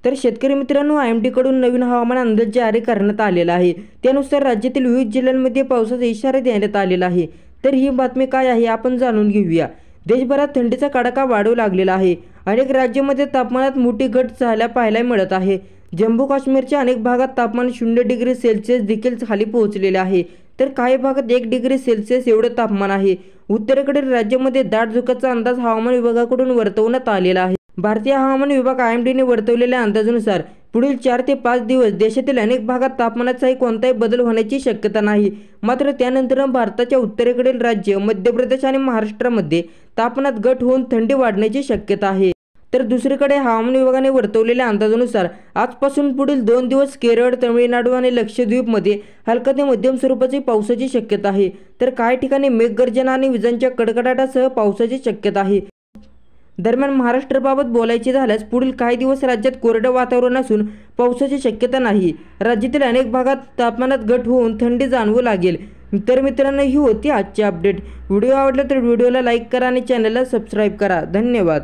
तर शेतकरी मित्रांनो, IMD कडून नवीन हवामान अंदाज जारी करण्यात आलेला आहे। त्यानुसार राज्यातील विविध जिल्ह्यांमध्ये पावसाचा इशारा देण्यात आलेला आहे। तर ही बातमी काय आहे आपण जाणून घेऊया। देशभरात थंडीचा कडाका वाढू लागलेला आहे। अनेक राज्यांमध्ये तापमानात मोठी घट झाल्या पाहायला मिळत आहे। जम्मू काश्मीरच्या अनेक भागात तापमान 0 डिग्री सेल्सिअस देखील खाली पोहोचलेले आहे। तर काही भागात 1 डिग्री सेल्सिअस एवढे तापमान आहे। उत्तरेकडील राज्यामध्ये दाट धुक्याचा अंदाज हवामान विभागाकडून वर्तवण्यात आलेला आहे। भारतीय हवामान विभाग IMD ने वर्तवलेल्या अंदाजानुसार पुढील 4 ते 5 दिवस देशातील अनेक भागात तापमानाचाही कोणताही बदल होण्याची शक्यता नाही। मात्र त्यानंतर भारताच्या उत्तरेकडील राज्य मध्य प्रदेश आणि महाराष्ट्रामध्ये तापमानात घट होऊन थंडी वाढण्याची शक्यता आहे। तर दुसरीकडे हवामान विभागाने वर्तवलेल्या अंदाजानुसार आजपासून पुढील 2 दिवस केरळ, तमिळनाडू आणि लक्षद्वीपमध्ये हलका ते मध्यम स्वरूपाची पावसाची शक्यता आहे। तर काही ठिकाणी मेघगर्जना आणि विजांच्या कडकडाटासह पावसाची शक्यता आहे। दरम्यान महाराष्ट्राबाबत बोलायचे झाल्यास पुढील काही दिवस राज्यात कोरडं वातावरण असून पावसाची शक्यता नाही। राज्यातील अनेक भागात तापमानात घट होऊन थंडी जाणवू लागेल। तर मित्रांनो, ही होती आजची अपडेट। व्हिडिओ आवडला तर व्हिडिओला लाईक करा आणि चॅनलला सबस्क्राईब करा। धन्यवाद।